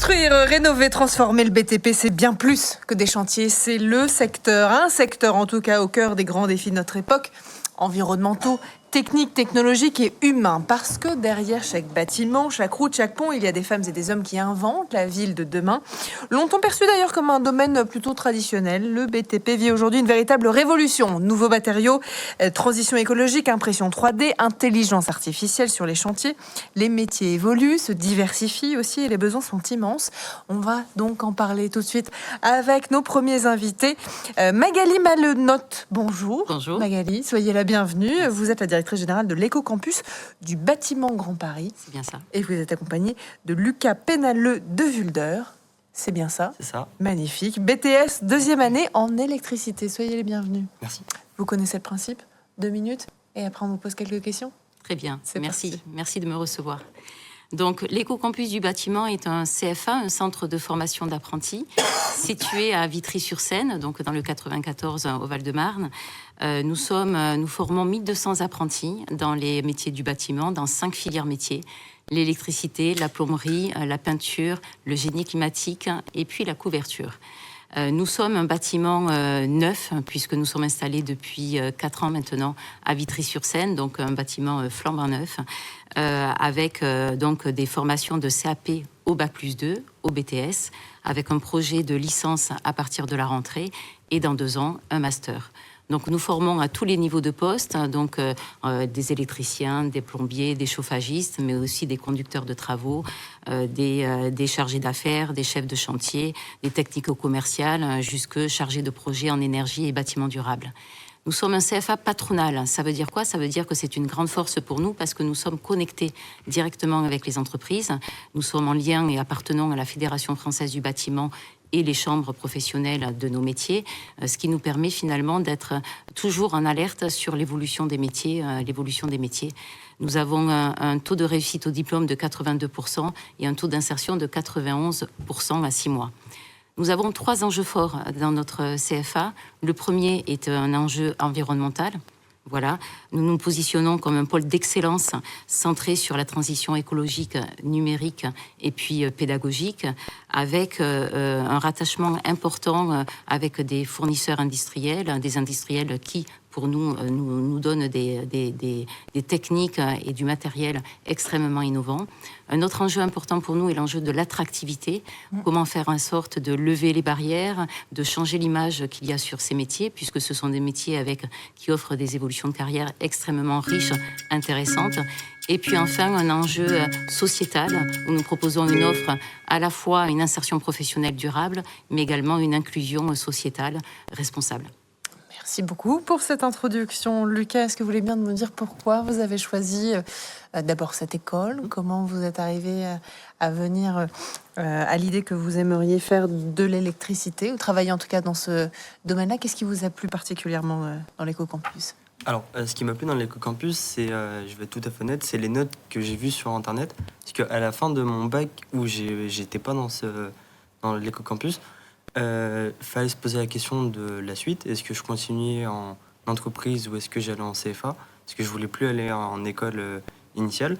Construire, rénover, transformer le BTP, c'est bien plus que des chantiers. C'est un secteur en tout cas au cœur des grands défis de notre époque, environnementaux, techniques, technologiques et humains. Parce que derrière chaque bâtiment, chaque route, chaque pont, il y a des femmes et des hommes qui inventent la ville de demain. Longtemps perçu d'ailleurs comme un domaine plutôt traditionnel, le BTP vit aujourd'hui une véritable révolution. Nouveaux matériaux, transition écologique, impression 3D, intelligence artificielle sur les chantiers. Les métiers évoluent, se diversifient aussi et les besoins sont immenses. On va donc en parler tout de suite avec nos premiers invités. Magali Malenotte, bonjour. Bonjour. Magali, soyez la bienvenue. Vous êtes la directrice générale de l'Éco-Campus du bâtiment Grand Paris. C'est bien ça. Et vous êtes accompagnée de Lucas Pénaleux de Vulder. C'est bien ça. C'est ça. Magnifique. BTS, deuxième année en électricité. Soyez les bienvenus. Merci. Vous connaissez le principe ? 2 minutes et après on vous pose quelques questions. Très bien. C'est Merci. parti. Merci de me recevoir. Donc, l'Éco-Campus du bâtiment est un CFA, un centre de formation d'apprentis, situé à Vitry-sur-Seine, donc dans le 94 au Val-de-Marne. Nous formons 1200 apprentis dans les métiers du bâtiment, dans 5 filières métiers. L'électricité, la plomberie, la peinture, le génie climatique et puis la couverture. Nous sommes un bâtiment neuf, puisque nous sommes installés depuis 4 ans maintenant à Vitry-sur-Seine, donc un bâtiment flambant neuf, avec donc des formations de CAP au Bac+2, au BTS, avec un projet de licence à partir de la rentrée, et dans 2 ans, un master. Donc nous formons à tous les niveaux de poste, donc des électriciens, des plombiers, des chauffagistes, mais aussi des conducteurs de travaux, des chargés d'affaires, des chefs de chantier, des technico-commerciales, jusque chargés de projets en énergie et bâtiments durables. Nous sommes un CFA patronal. Ça veut dire quoi ? Ça veut dire que c'est une grande force pour nous parce que nous sommes connectés directement avec les entreprises. Nous sommes en lien et appartenons à la Fédération française du bâtiment et les chambres professionnelles de nos métiers, ce qui nous permet finalement d'être toujours en alerte sur l'évolution des métiers. Nous avons un taux de réussite au diplôme de 82% et un taux d'insertion de 91% à 6 mois. Nous avons 3 enjeux forts dans notre CFA. Le premier est un enjeu environnemental. Voilà, nous nous positionnons comme un pôle d'excellence centré sur la transition écologique, numérique et puis pédagogique, avec un rattachement important avec des fournisseurs industriels, des industriels qui, pour nous donnent des techniques et du matériel extrêmement innovants. Un autre enjeu important pour nous est l'enjeu de l'attractivité. Comment faire en sorte de lever les barrières, de changer l'image qu'il y a sur ces métiers, puisque ce sont des métiers qui offrent des évolutions de carrière extrêmement riches, intéressantes. Et puis enfin, un enjeu sociétal, où nous proposons une offre à la fois une insertion professionnelle durable, mais également une inclusion sociétale responsable. Merci beaucoup pour cette introduction. Lucas, est-ce que vous voulez bien me dire pourquoi vous avez choisi d'abord cette école ? Comment vous êtes arrivé à venir à l'idée que vous aimeriez faire de l'électricité, ou travailler en tout cas dans ce domaine-là ? Qu'est-ce qui vous a plu particulièrement dans l'Éco-Campus ? Alors, ce qui m'a plu dans l'Éco-Campus, c'est, je vais être tout à fait honnête, c'est les notes que j'ai vues sur Internet. Parce qu'à la fin de mon bac, où j'étais pas dans l'Éco-Campus, fallait se poser la question de la suite. Est-ce que je continuais en entreprise ou est-ce que j'allais en CFA ? Parce que je voulais plus aller en école initiale.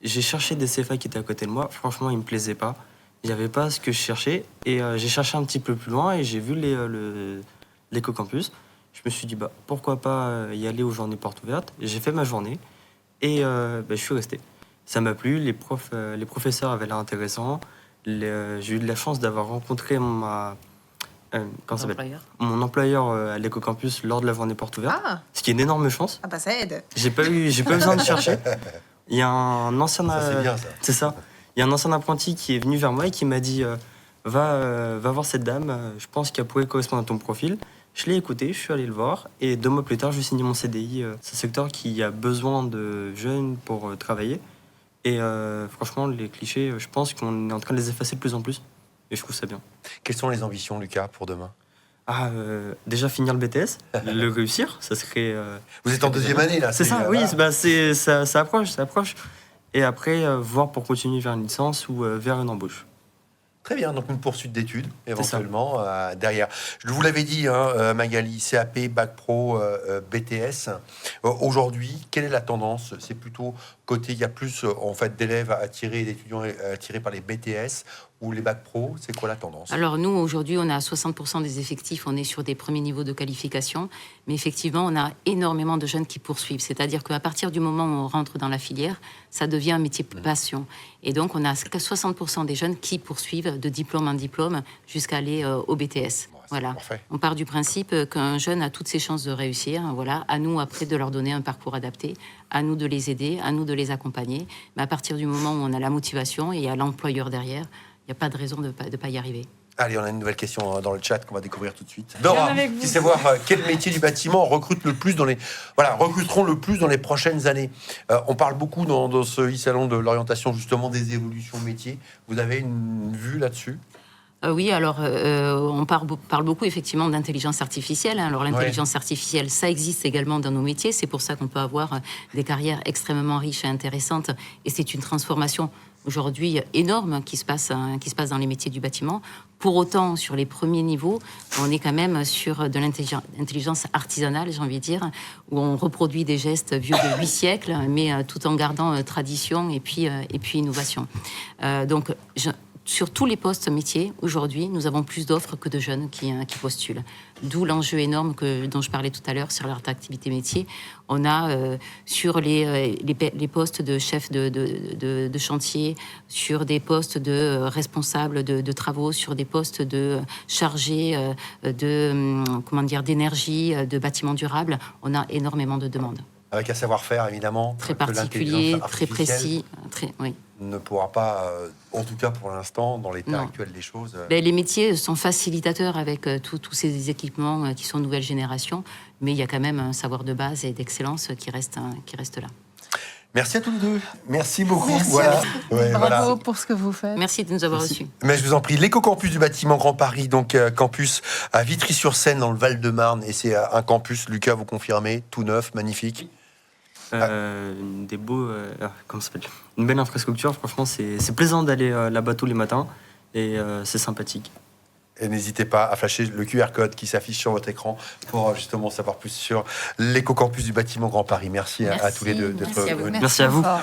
J'ai cherché des CFA qui étaient à côté de moi. Franchement, ils me plaisaient pas. Il n'y avait pas ce que je cherchais. Et j'ai cherché un petit peu plus loin et j'ai vu l'Éco-Campus. Je me suis dit, pourquoi pas y aller aux journées portes ouvertes. J'ai fait ma journée et je suis resté. Ça m'a plu. Les professeurs avaient l'air intéressants. J'ai eu de la chance d'avoir rencontré mon employeur à l'Éco-Campus lors de la journée porte ouverte, ce qui est une énorme chance. Ah ça aide. J'ai pas besoin de chercher. Il y a un ancien, c'est bien, ça. C'est ça. Il y a un ancien apprenti qui est venu vers moi et qui m'a dit va voir cette dame. Je pense qu'elle pourrait correspondre à ton profil. Je l'ai écouté, je suis allé le voir et 2 mois plus tard, j'ai signé mon CDI. C'est un secteur qui a besoin de jeunes pour travailler. Et franchement, les clichés, je pense qu'on est en train de les effacer de plus en plus. Et je trouve ça bien. Quelles sont les ambitions, Lucas, pour demain ? Déjà finir le BTS, le réussir, ça serait... Vous êtes en 2e année, là. C'est ça, oui, ça approche. Et après, voir pour continuer vers une licence ou vers une embauche. Très bien, donc une poursuite d'études, éventuellement, derrière. Je vous l'avais dit, Magali, CAP, Bac Pro, BTS. Aujourd'hui, quelle est la tendance ? C'est plutôt côté, il y a plus en fait d'élèves attirés, d'étudiants attirés par les BTS ou les bacs pro? C'est quoi la tendance? Alors nous, aujourd'hui, on a 60% des effectifs, on est sur des premiers niveaux de qualification, mais effectivement, on a énormément de jeunes qui poursuivent. C'est-à-dire qu'à partir du moment où on rentre dans la filière, ça devient un métier passion. Et donc, on a 60% des jeunes qui poursuivent de diplôme en diplôme jusqu'à aller au BTS. Voilà. Parfait. On part du principe qu'un jeune a toutes ses chances de réussir. Voilà. À nous, après, de leur donner un parcours adapté, à nous de les aider, à nous de les accompagner. Mais à partir du moment où on a la motivation et il y a l'employeur derrière, il n'y a pas de raison de ne pas y arriver. Allez, on a une nouvelle question dans le chat qu'on va découvrir tout de suite. Dora, qui sait voir quel métier du bâtiment recruteront le plus dans les prochaines années. On parle beaucoup dans ce e-salon de l'orientation justement des évolutions métiers. Vous avez une vue là-dessus? Oui, alors on parle beaucoup effectivement d'intelligence artificielle. Alors l'intelligence artificielle, ça existe également dans nos métiers. C'est pour ça qu'on peut avoir des carrières extrêmement riches et intéressantes. Et c'est une transformation aujourd'hui énorme qui se passe dans les métiers du bâtiment. Pour autant, sur les premiers niveaux, on est quand même sur de l'intelligence artisanale, j'ai envie de dire, où on reproduit des gestes vieux de 8 siècles, mais tout en gardant tradition et puis innovation. Donc, sur tous les postes métiers, aujourd'hui, nous avons plus d'offres que de jeunes qui postulent. D'où l'enjeu énorme dont je parlais tout à l'heure sur l'attractivité métier. On a sur les postes de chef de chantier, sur des postes de responsables de travaux, sur des postes de chargés d'énergie, de bâtiments durables, on a énormément de demandes. Avec un savoir-faire, évidemment. Très particulier, très précis. Oui. Ne pourra pas, en tout cas pour l'instant, dans l'état actuel des choses... Les métiers sont facilitateurs avec tous ces équipements qui sont nouvelle génération, mais il y a quand même un savoir de base et d'excellence qui reste là. Merci à tous les deux. Merci beaucoup. Merci. Bravo pour ce que vous faites. Merci de nous avoir reçus. Mais je vous en prie, l'éco-campus du bâtiment Grand Paris, donc campus à Vitry-sur-Seine dans le Val-de-Marne, et c'est un campus, Lucas, vous confirmez, tout neuf, magnifique. Une belle infrastructure, franchement c'est plaisant d'aller là-bas tous les matins et c'est sympathique. Et n'hésitez pas à flasher le QR code qui s'affiche sur votre écran pour justement savoir plus sur l'éco-campus du bâtiment Grand Paris. Merci à tous les deux d'être venus. Merci à vous. Au revoir.